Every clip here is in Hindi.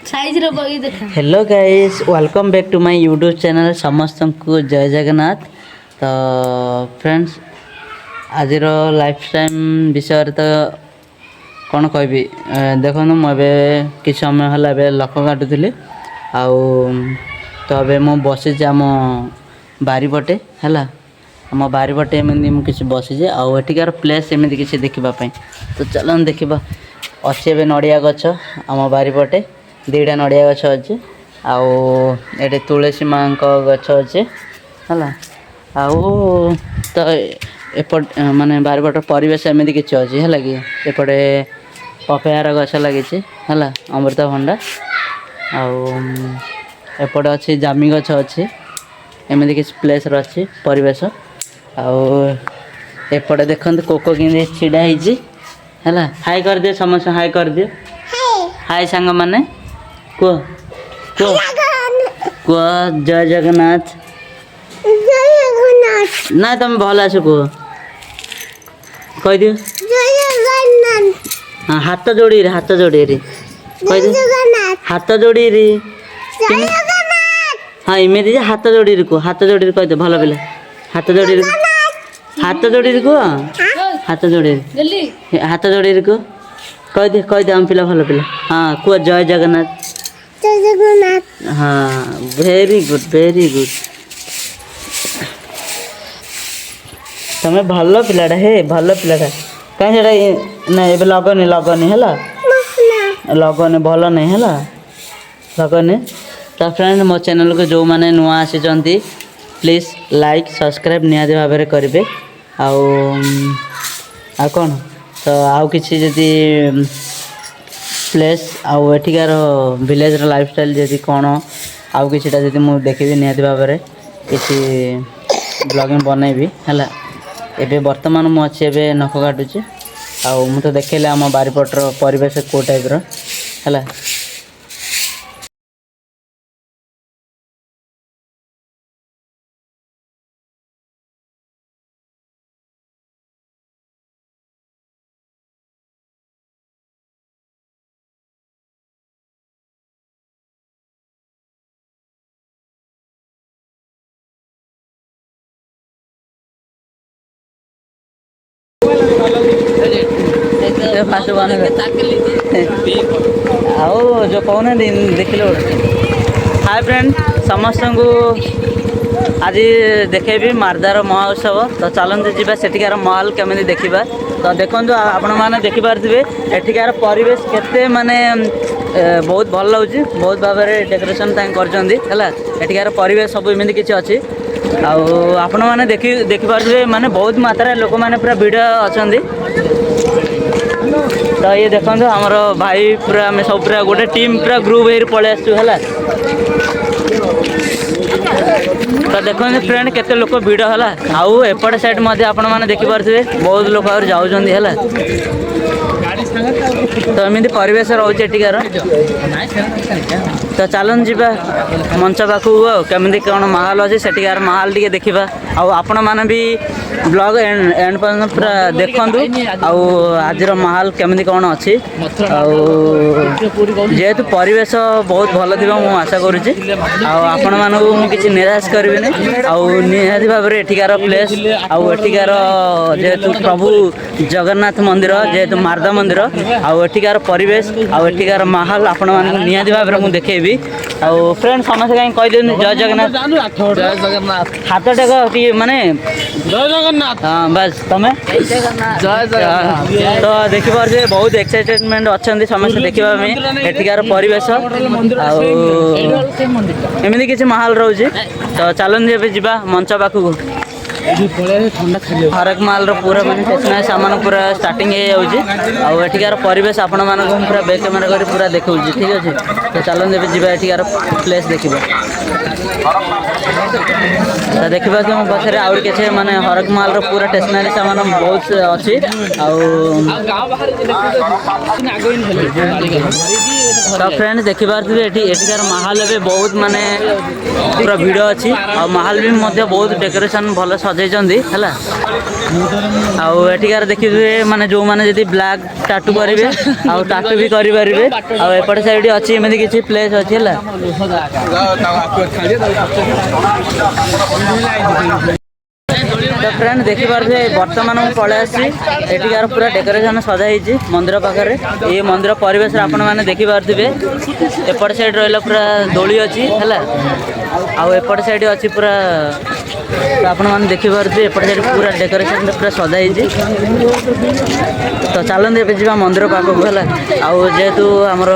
Hello guys welcome back to my YouTube channel समस्त को जय जगन्नाथ। तो फ्रेंड्स आज लाइफ टाइम विषय तो कौन कहबी देखो मुझे किछ समय है लख काटुली आउ तो अबे मु बसी आम बारीपटे है आम बारीपटे एमती किसी बसीजे आउ एठिकार प्लेस एमती किसी देखापी। तो चलो देखा अच्छे ए नड़िया गछ आम बारीपटे दीटा नड़िया गछ अच्छे आउ ये तुलसी माँ गछ अच्छे है आउ तो एपट माने बारीपट परिवेश एमती किसी अच्छी है कि एपटे पपेयार गछ लगी है अमृतभंडा आउ एपटे अच्छी जामी गछ अच्छी एमती किसी प्लेस अच्छी परिवेश आउ एपटे देखते कोको कि छिड़ा है हाई कर दिए समस्त हाई कर दिए हाई सांग माने कह कह जय जगन्नाथ ना तुम भल आस कह कह दियो हाँ हाथ जोड़ी रे कह दियो हाथ जोड़ी रे हाँ इमेज हाथ जोड़ी कह हाथ जोड़ी कह दे भल पिला हाथ जोड़ी कह हाथ जोड़ी कह दे आम पिला भल पिला हाँ कह जय जगन्नाथ हाँ वेरी गुड तुम्हें भल पिलाटा हे भल पिलाटा कहीं ना ए लगनी है लगनी भल नहीं है लगनी। तो फ्रेंड मो चैनल को जो मैंने नुआ आसी प्लीज़ लाइक सब्सक्राइब निहाती भाव में करेंगे आ कौन तो आउ किसी जदि प्लेस आउ एठिकार विलेज लाइफस्टाइल जदि कौन आउ किसीटा जदि मुझे देखी निहाती भाव में किसी ब्लॉगिंग बनैबी है एबे वर्तमान मु अच्छे एबे नख काटुचे आउ मु तो देखले आम बारीपटर परिवेश को टाइप रो है। फास्ट आओ जो कौन देख लो हाय फ्रेंड समस्त को आज देखेबी मारदार महोत्सव। तो चलते जीवा सेठिकार महल केमी देखा। तो देखो आपण मैंने देखिपे एठिकार परिवेश केते माने बहुत भल लगे बहुत भाव में डेकोरेशन कर परिवेश सब एमती किसी अच्छी आपण मैंने देखिपे माने बहुत मात्रा लोक मैंने पूरा भिड़ अच्छा। तो ये देखो आमर भाई पूरा आम सब पूरा गोटे टीम पूरा ग्रुप हो पलि आसुला। तो देखो फ्रेंड केते लोक भिड़ है आउ एपट साइड आपण मैंने देखिपे बहुत लोग आ जाऊँच तो एमती परिवेश रोचे एठिकार। तो चलन जीवा मंच पाखक केमी कौन महल अच्छे सेठिकार महल टी देखा आपण मैंने भी ब्लॉग एंड पर्यटन पूरा देखु आज महल केमी कौन अच्छी जेहेतु परिवेश बहुत भल थी मुझे आशा करुच्ची आपण मानक किसी निराश करी निहाती भाव में एठिकार प्लेस आठिकार जेहेतु प्रभु जगन्नाथ मंदिर जेहेतु मारदा मंदिर आठिकार परिवेश आठिकार महल आपण मानक निहाती भाव में मुझे देखेबी। फ्रेंड समस्त कहीं कह जय जगन्नाथ हाथ टेक माने जय जगन्नाथ हाँ बस तुम जय जगन्नाथ। तो देखिए बहुत एक्साइटमेंट अच्छा समस्त देखा एठिकार परिवेश एमती किसी महल रोचे। तो चलते जा मंच पाखक हरक माल पूरा मैंने स्टेशनरी सामान पूरा स्टार्टिंग हो एठिकार परिवेश आपण मानक पूरा बैक कैमेरा कर पूरा देखा ठीक अच्छे। तो चलते जी एठिकार प्लेस देखा। तो देखा कि मो पाखे आउरी किसी माने हरक माल पूरा स्टेशनरी सामान बहुत अच्छी तो फ्रेंड देखिपारे एठिकार महल भी बहुत माने पूरा भिड़ अच्छी महल भी बहुत डेकोरेशन भल सजा सजाई है आउ एठिकार देखिए माने जो माने जदि ब्लैक टाटू करेंगे आउ टाटू भी करेंगे आउ एपट साइड अच्छी एमती किसी प्लेस अच्छी है तो फ्रेंड देखिपे बर्तमान मुझे पलि आसिकार पूरा डेकोरेशन सजाई मंदिर पाखे ये मंदिर परिवेश आपण मैंने देखिपे एपट साइड रहा पूरा दोली अच्छी है आउ एपट साइड अच्छी पूरा तो आपण मैंने देखिपे एपट साइड पूरा डेकोरेशन पूरा सजाई तो चलते ए जा मंदिर पाखक है आउ जेहेतु आमर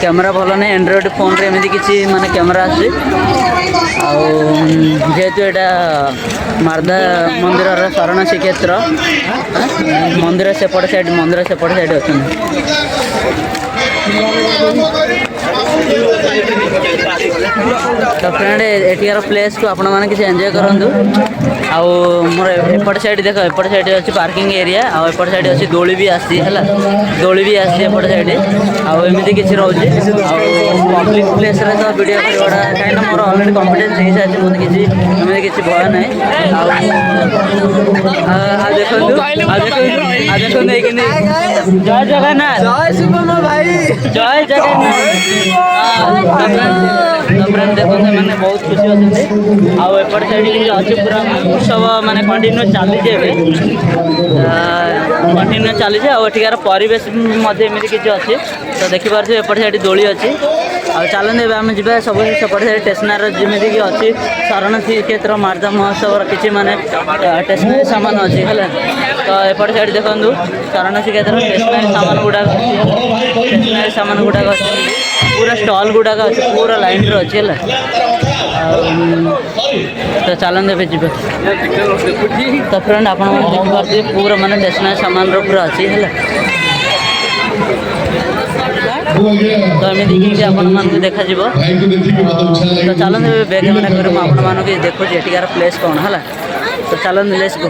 कैमेरा भल नहीं एंड्रॉइड फोन रे एमती किसी माने कैमेरा आसी जेहेतु यहाँ मारदा मंदिर शरण श्रीक्षेत्र मंदिर सेपट साइड अच्छे तो फ्रेंड एटिकार प्लेस को आपण मैंने किसी एंजॉय करूँ आउ मोर एपट साइड देख एपट साइड अच्छी पार्किंग एरिया आउ एपट साइड अच्छी दोली भी आसी है दोली भी आसी एपट साइड आमती किसी रोचे पब्लिक प्लेस तो वीडियो करवाटा कहीं मोर अलरेडी कॉन्फिडेंस हो सारी मत किसी एमती किसी भय ना देखो जय जगन्नाथ जय जगन्नाथ देखो मैंने बहुत खुशी अच्छे आउट साइड अच्छे पूरा उत्सव माने कंटिन्यू चली कंटिन्यू चली आठिकार परिवेश एमती किसी अच्छे तो देखिपारे एपट साइड दोली अच्छी चलते आम जा सब सेपट साइड स्टेशनरी जमी कि अच्छी शरण श्रीक्षेत्र मारदा महोत्सव किसी माने स्टेशनरी सामान अच्छी है तो एपट साइड देखो शरण श्रीक्षेत्र स्टेशनरी सामान गुड़ाक स्टेशनरी सामान गुड़ाक पूरा स्टॉल गुड़ाक अच्छे पूरा लाइन रे अच्छी है तो चलते ए जी तो फ्रेंड आप देखिए पूरा माने स्टेशनरी सामान पूरा अच्छी है तो एमती कि आपण देखा तो चलते बैक कैमेरा कर आपण देखो एटिकार प्लेस कौन है तो चलते लेट्स गो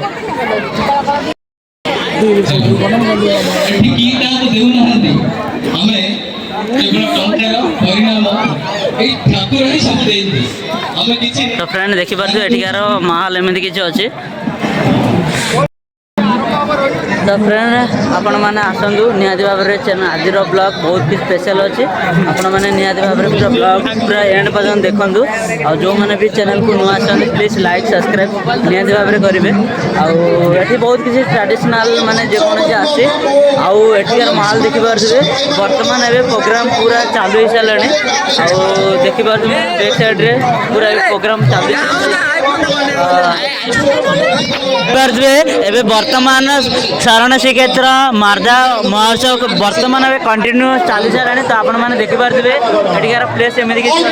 तो फ्रेंड देखिपारे एटिकार माहौल एमती किसी अच्छे तो फ्रेंड आपण मैंने आसतु निहाती भाव में चैनल आज ब्लॉग बहुत ही स्पेशल अच्छी आपण मैंने निहाती भाव में पूरा ब्लॉग पूरा एंड पर्यटन देखूँ और जो मैंने भी चैनल को नुआ आसते प्लीज लाइक सब्सक्राइब निहाती भाव में करेंगे आठी बहुत किसी ट्रेडिशनल माने जेकोसी आसी आठिकार माहौल देखिपे बर्तमान ए प्रोग्राम पूरा चालू हो सारे देखिपे बैक साइड रे पूरा प्रोग्राम चालू बर्तमान शरण श्रीक्षेत्र मारदा महोत्सव बर्तमान कंटिन्यू चली सारे तो आपण मैंने देखिपे एटिकार प्लेस एमती किसी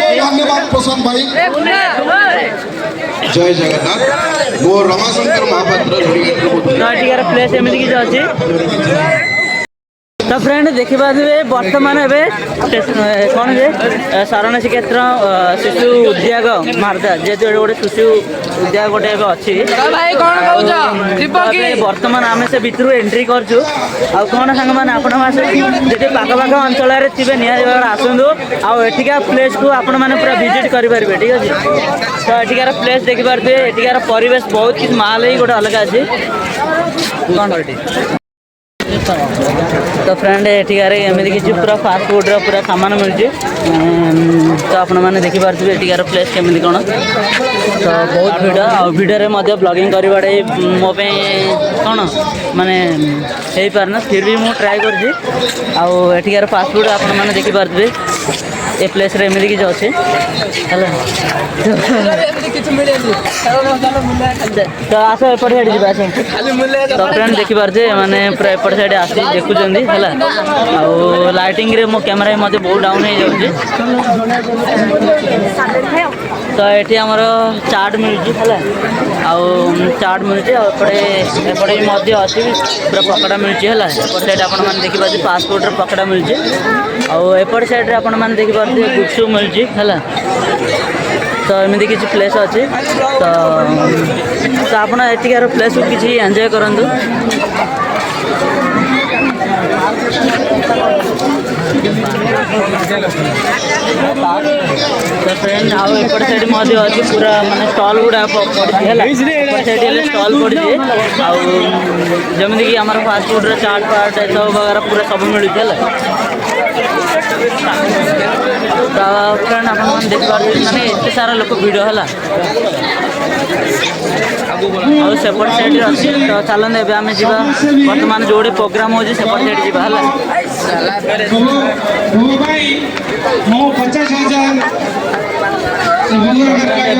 जय जगन्नाथ मो रमाशंकर महापात्र एटिकार प्लेस एमती किसी अच्छी तो फ्रेंड देखिपे बर्तमान कौन जे शरण श्रीक्षेत्र शिशु उद्याग मारदा जेहेतु गोटे शिशु उद्याग गोटे अच्छी बर्तमान आम से भितर एंट्री करछु कौन सांग मैंने आपण जी पाखपाख अंचल थे निहाती भाव आसतु आठिका प्लेस को आपण मैंने पूरा विजिट करेंगे ठीक अच्छे तो एटिकार प्लेस देखिपे एटिकार परिवेश बहुत किसी माहौल ही गोटे अलग अच्छी कौन तो फ्रेंड एटिकार एमती किसी पूरा फास्ट फूड पूरा सामान मिलूँ तो आपण मैंने देखिपे एटिकार प्लेस केमी कौन तो बहुत भिडियो भिडियो ब्लॉगिंग करवाड़े मोप कौन माने हो पारना फिर भी मुझे ट्राए कर फास्ट फूड आपण मैंने देखिपे ए प्लेस रे एमती किसी अच्छे तो आस एपट साइड जी आस तो फ्रेंड देखिपे मैंने पूरा एपट साइड आसी देखुं है लाइटिंग रे मो कैमेरा मत बहुत डाउन हो जाऊँगी तो ये आमर चाट मिलूँ है चाट मिलूँ एपटे अच्छी पूरा पकड़ा मिलूँ है एपट साइड आप देखिपे फास्ट फूड पकड़ा मिलूँ आउट साइड आप देखिपे गुपचुप मिलूँ है तो एमती किसी प्लेस अच्छी तो आप एटिकार प्लेस को किसी एंजॉय करूँ तो फ्रेंड आउ एपट साइड मध्य अच्छी पूरा माने स्टॉल गुड़ा पड़ी है एपट साइड स्टॉल पड़ी जमीन कि आम फास्ट फुड चाट फाट सब वगैरह पूरा सब मिलूँ तो फ्रेंड आप देखिए माने एत सारा लोक भिड़ है और सेपट साइड अच्छी तो चलते ए आम जा बर्तमान जो प्रोग्राम हो सेपट साइड जावा है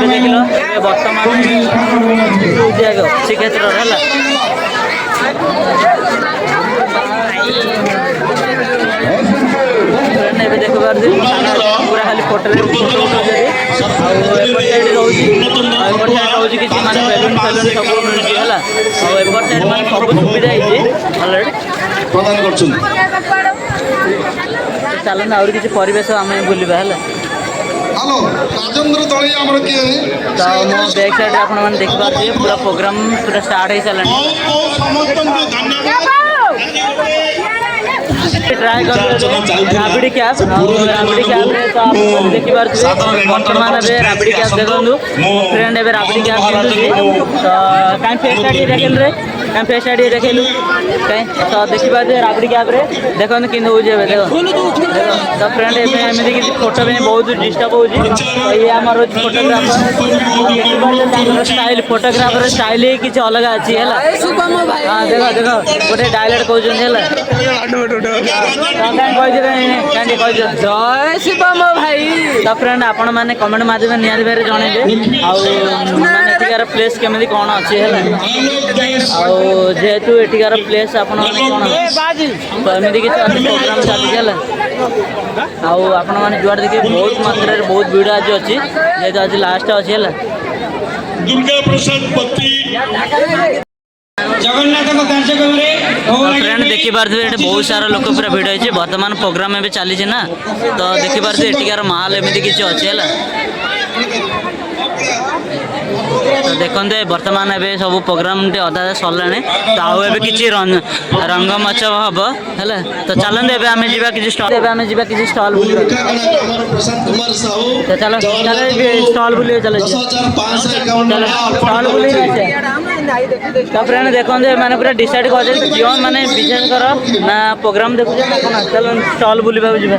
देख लो बर्तमान श्रीक्षेत्र है देख पारे पूरा खाली फोटो साइड रोज किसी माने बेलून फेलून सब मिलूँ है और एपट साइड मान सब सुविधा अलरेडी प्रदान कर चलते आउरी किसी परिवेश आम बुलवा है हेलो राजेंद्र दली हमर के तो मो बैक साइड आप देख पारे पूरा प्रोग्राम पूरा स्टार्ट हो सारा ट्राए कर राबिडी कैब तो आप देखिए बर्तमान ए राबिडी कैब देखूँ फ्रेंड ए राबिडी कैब तो कहीं फेस आइडिया देखेल रे कहीं फेस आइडिया देखेलु कहीं तो देखी पारे राबिडी कैब रे देखो कि देखो तो फ्रेंड एमती किसी फोटो भी बहुत डिस्टर्ब हो ये आम फोटोग्राफर स्टाइल फोटोग्राफर स्टाइल ही किसी अलग अच्छी है हाँ देखो देखो गोटे डायलॉग कहते जय शिवम भाई तो फ्रेंड आपण मैंने कमेंट माध्यम निहाती भाई जनइबे आठिकार प्लेस केमी कौन अच्छी है जेहेतु एठिकार प्लेस आपण एमती किसी प्रोग्राम चलती आपण मैंने जुआड़ देखिए बहुत मात्रा बहुत भिड़ आज अच्छी जेहेतु आज लास्ट अच्छी है दुर्गा प्रसाद पति फ्रेंड देखी पारे बहुत सारा लोक पूरा भिड़ होती बर्तमान प्रोग्राम भी चली ना तो देखी पारे एठिकार माहौल एमती किसी अच्छी है तो देखते बर्तमान ए सब प्रोग्राम अधा सरला तो आउ किसी रंग महोत्सव हम है तो चलते आम जा किसी स्टल बुल तो चलो स्टल बुल चलो स्टल बुल तो फ्रेंड देखते मैंने पूरा डिसाइड कर जो मैंने बिजनेस कर ना प्रोग्राम देखुचे ना कौन चल स्टल बुलवा जा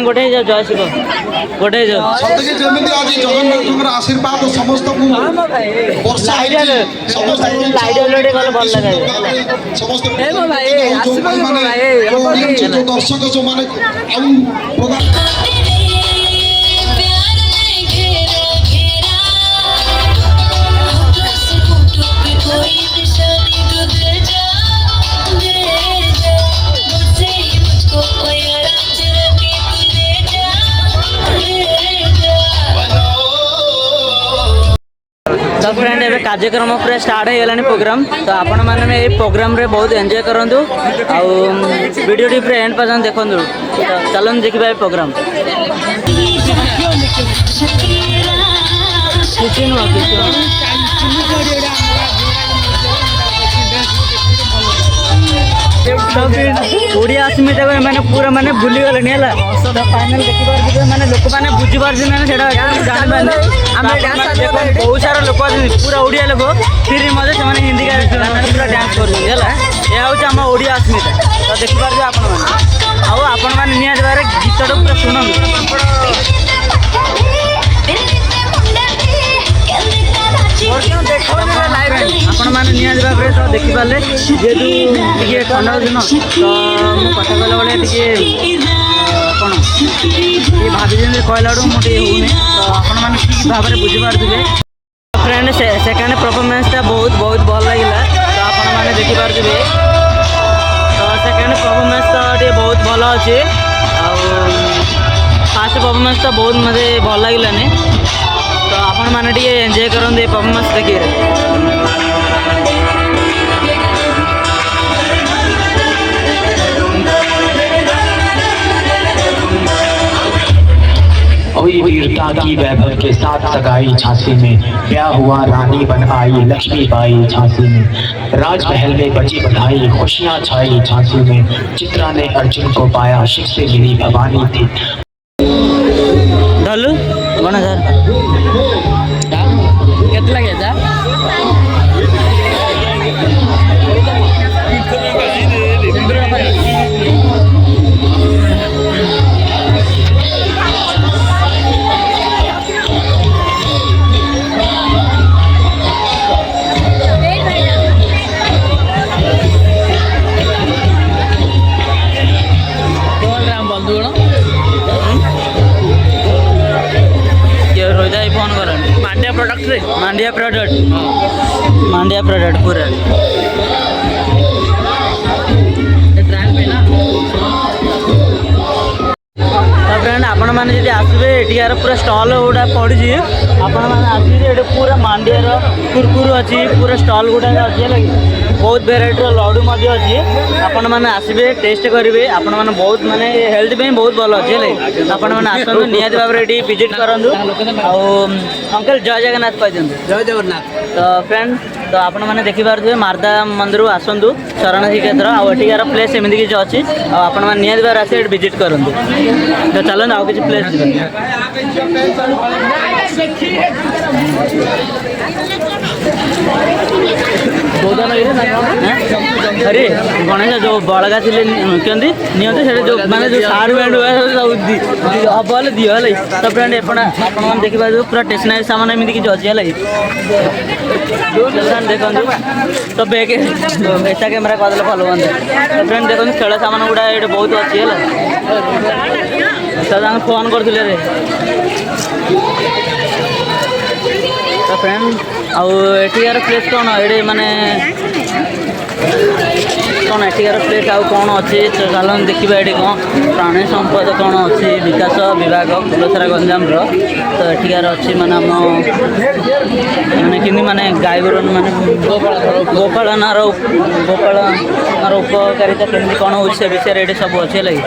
गोटे जय शिव गोटे आशीर्वाद समस्त दर्शक जो मैंने तो फ्रेंड ए कार्यक्रम पूरा स्टार्ट हो गलानी प्रोग्राम तो आपण मैंने ये प्रोग्राम रे बहुत एंजॉय करूँ वीडियो टी पूरा एंड पर्यंत देखूँ तो चलन देखा प्रोग्राम ओडिया अस्मिता को मैंने पूरा मैंने भूली गले तो फाइनल देखिए मैंने लोक मैंने बुझी पार्टी बहुत सारा लोक पूरा ओडिया लोक फिर मजे से हिंदी गाने पूरा डांस कर आम ओडिया अस्मिता तो देखिपारे आपण मैंने निहाती भाई गीतटा पूरा शुणु आपण मैंने निहाती भाव तो देखिपारे जेहेतु टे ठंडा दिन तो मुझे कथा कहला बेले कौन ये भाभी कहला मुझे होनी तो आपण मैंने ठीक भाव में बुझीपारे फ्रेंड सेकेंड परफॉर्मेंसटा बहुत बहुत भल लगे तो आपण मैंने देखिपारे तो सेकेंड परफॉर्मेंस तो बहुत भल अच्छे फास्ट परफॉर्मेंस तो बहुत मजे भल लगे तो आपण मैंने एंजॉय करते परफॉर्मेंस देखिए अभी सीता की वैभव के साथ सगाई झांसी में, ब्याह हुआ रानी बन आई लक्ष्मीबाई झांसी में, राजमहल में बजी बधाई खुशियां छाई झांसी में, चित्रा ने अर्जुन को पाया शिव से मिली भवानी थी। ढलू गणेश सर केते लगे जा फोन कर मांडिया प्रोडक्ट रे मांडिया प्रोडक्ट पूरा फ्रेंड आपण मैंने जी आसबे एठार पूरा स्टल गुड़ा पड़ी आपण मैंने आसबे पूरा मांडियार कुरकुर अच्छी पूरा स्टल गुड़ा अच्छी लगे बहुत भेराइटर लड्डू अच्छी आपण मैंने आसबे टेस्ट करेंगे आपण मैंने बहुत माने हेल्थ पे बहुत भल अच्छे लगे आपण मैंने आसतु निहाती भाव में ये विजिट करूँ अंकल जय जगन्नाथ कह दिखाँ जय जगन्नाथ तो फ्रेंड तो आपण मैंने देखिपे मारदा मंदिर आसतु शरण श्रीक्षेत्र आठिकार प्लेस एमती किसी अच्छी आपण मैंने निहाती भाव आस विजिट करूँ तो चलते आउ किसी प्लेस अरे गणेश जो बड़गा थे नियंती जो माने जो सार पैंट हल दियो है तो फ्रेंड एपटा आप देखिए पूरा स्टेशनरी सामान एमती किसी अच्छी है देखो तो बैग एटा कैमेरा करदे भल हाँ तो फ्रेंड देखो खेल सामान गुड़ा ये बहुत अच्छी है तो फोन करते तो फ्रेंड आठिकार प्लेस कौन ये माने कौन एठिकार प्लेस आउ कौन अच्छी चल देखा ये कौन प्राणी संपद कौन अच्छी विकास विभाग फुलसरा गंजाम तो एठिकार अच्छी माने माने कि माने गाय गोरु माने गोपालनार उपकारिता केमती कौन हो विषय ये सब अच्छे लगे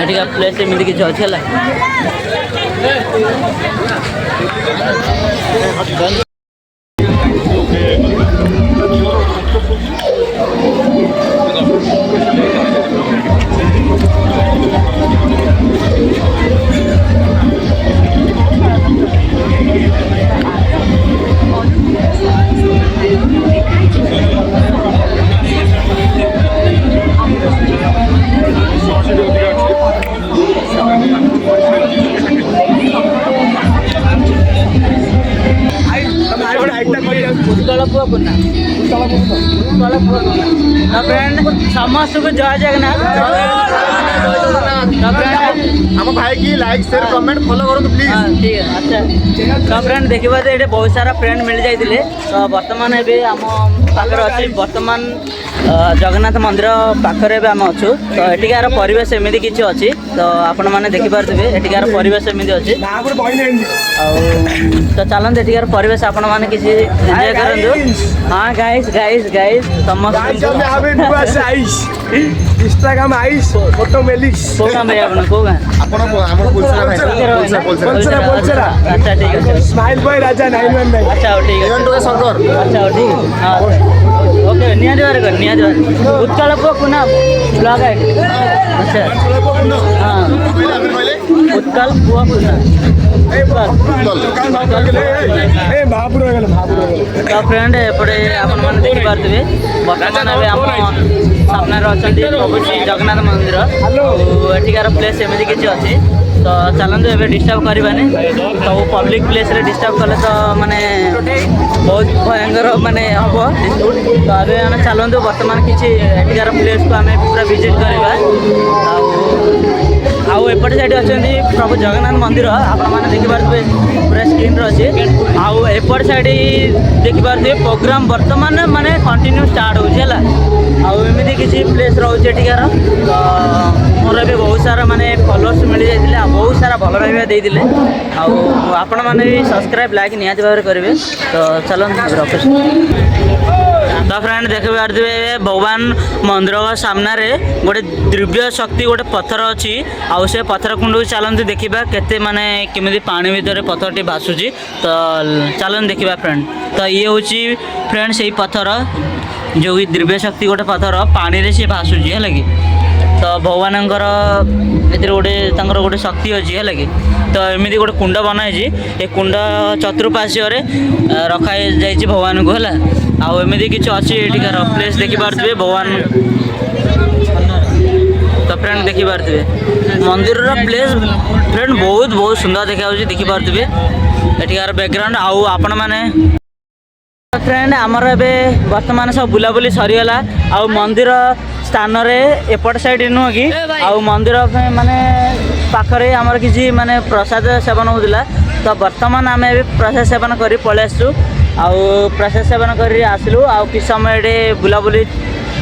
एठिकार प्लेस एमती किसी अच्छे है समस्त को जय जगन्नाथ हम भाई की लाइक शेयर कमेंट फॉलो करो प्लीज ठीक है अच्छा तो फ्रेंड देखा ये बहुत सारा फ्रेंड मिल जाते तो बर्तमान ए आम पाखे अच्छी बर्तमान जगन्नाथ मंदिर पाखे आम अच्छु तो एठिकार परिवेश एमती किसी अच्छी तो आपण मैंने देखिपे एठिकार परिवेश एमती अच्छी तो चलते एठिकार परिवेश आपण मैंने किसी एंजॉय करूँ हाँ गाइस गाइस गाइस समस्त इंस्टाग्राम आइस फोटो मेलिस कोगा में अपन कोगा आपण हमर पुलसरा भाई पोलसरा अच्छा ठीक है स्माइल बॉय राजा 919 अच्छा ठीक है इवेंट के शंकर अच्छा ठीक है हां ओके नियाद बार उत्कल पुना ब्लॉग है अच्छा हां उत्कल पुना तो फ्रेंड एपटे आपण मैंने देखिपे बर्तमान आम सामने अच्छा प्रभु श्री जगन्नाथ मंदिर एठिकार प्लेस एमती किसी अच्छी तो चलते ए डिस्टर्ब करवानी सब पब्लिक प्लेस रे डिस्टर्ब कले तो माने बहुत भयंकर माने हम तो अभी मैंने चलते बर्तमान किसी एठिकार प्लेस को आम पूरा विजिट करवा आउ एपटे साइड अच्छा प्रभु जगन्नाथ मंदिर आपने देखिपे पूरा स्क्रीन अच्छे आउ एपट साइड देखिपे प्रोग्राम बर्तमान माने कंटिन्यू स्टार्ट होमती किसी प्लेस रोचे एठिकार तो मोर भी बहुत सारा माने फॉलोअर्स मिल जाते बहुत सारा भल पाइबा देते आपण मैंने भी सब्सक्राइब लाइक निहाती भाव में करेंगे तो चलो रखुछ। तो फ्रेंड देखिपारे भगवान मंदिर सामने गोटे दिव्य शक्ति गोटे पत्थर अच्छी आउ से पत्थर कुंड को चलते देखा केते माने केमी पानी भितर पत्थर टी भासुची तो चलते देखा फ्रेंड। तो ये हूँ फ्रेंड से पत्थर जो दिव्य शक्ति गोटे पत्थर पानी रे से भासुची है कि तो भगवान गोटे गोटे शक्ति अच्छी है कि तो एमती गोटे कुंड बनाई ये कुंड चतुर्पार्श्व रखा जाइए भगवान को है आमती किसी अच्छी एटिकार प्लेस देखिपे भगवान तो फ्रेंड देखिपे मंदिर प्लेस फ्रेंड बहुत बहुत सुंदर देखा देखिपे एटिकार बैकग्राउंड आउ आपण मैंने फ्रेंड आमर ए बर्तमान सब बुलाबुली सरीगला आ मंदिर स्थान एपट साइड नुह कि आउ मंदिर माने पाखरे आमर किसी माने प्रसाद सेवन होता तो बर्तमान आम प्रसाद सेवन कर पलि आसु आउ प्रसाद सेवन कर आसलु आउ कि समय बुलाबुली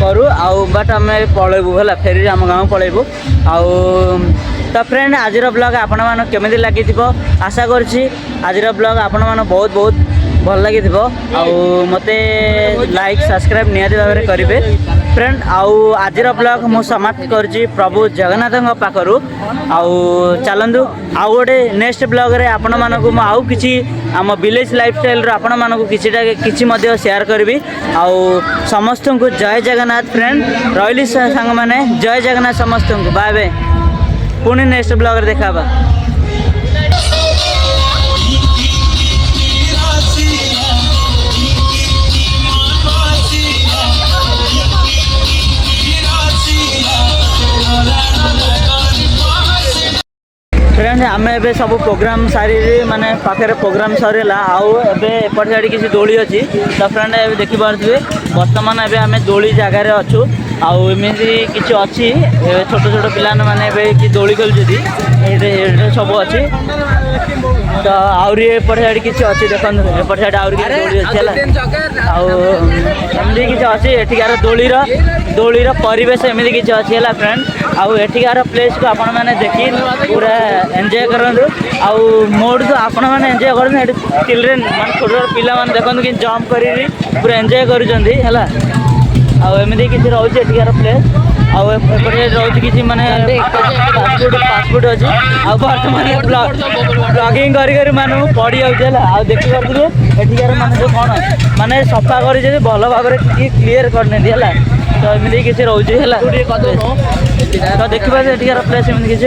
करूँ आउ बट आम पलैबू है फेरी आम गाँव पलैबू आउ तो फ्रेंड आज ब्लॉग आपण मान केमिति लगी आशा करछि आज ब्लॉग आपण मान बहुत बहुत भल लगी मते लाइक सब्सक्राइब निहाती भाव में करेंगे फ्रेंड आउ आज ब्लॉग मु समाप्त करछि प्रभु जगन्नाथ पाखरु आउ चलंदु आउ गोटे नेक्स्ट ब्लॉग रे आपण मानकु मु आउ किछि आम विलेज लाइफस्टाइल रो आपण मानकु किछि मध्य शेयर करबी आउ समस्त को जय जगन्नाथ फ्रेंड रहिली संग माने जय जगन्नाथ समस्त को बाय बाय पुणी नेक्स्ट ब्लॉग रे देखाबा। फ्रेंड आम ए सब प्रोग्राम सारी माने पाखे प्रोग्राम सरीला आउ एपट साइड किसी दोली अच्छी तो फ्रेंड ए देखिपे बर्तमान एवं आम दोली जगार अच्छु आउ एमती किसी अच्छी छोट छोट पिला मैंने कि दोली खेलुँच सब अच्छी तो आहरी एपट साइड किसी अच्छी देखो एपट साइड आहरी दोली अच्छी आमती किसी अच्छी एठिकार दोलीर परिवेश एमती किसी अच्छी है फ्रेंड आउ एठिकार प्लेस को आपण मैंने देखी पूरा एंजॉय करूँ आउ मोड तो आपण मैंने एंजॉय कर चिल्ड्रेन मान छोट छोट पिला देखते कि जंप कर पूरा एंजॉय करें आमती किसी रोचे एठिकार प्लेस आउ एपटे रोचे किसी माने फास्टफुड अच्छी आउ बर्तमान ब्लॉगिंग कर मानू पड़ी जाऊे आ देखिपे एठिकार माने जो कौन माने सफा कर भल भाव क्लीयर करने है तो एमती किसी रोचे है तो देखिए एठिकार प्लेस एमती किसी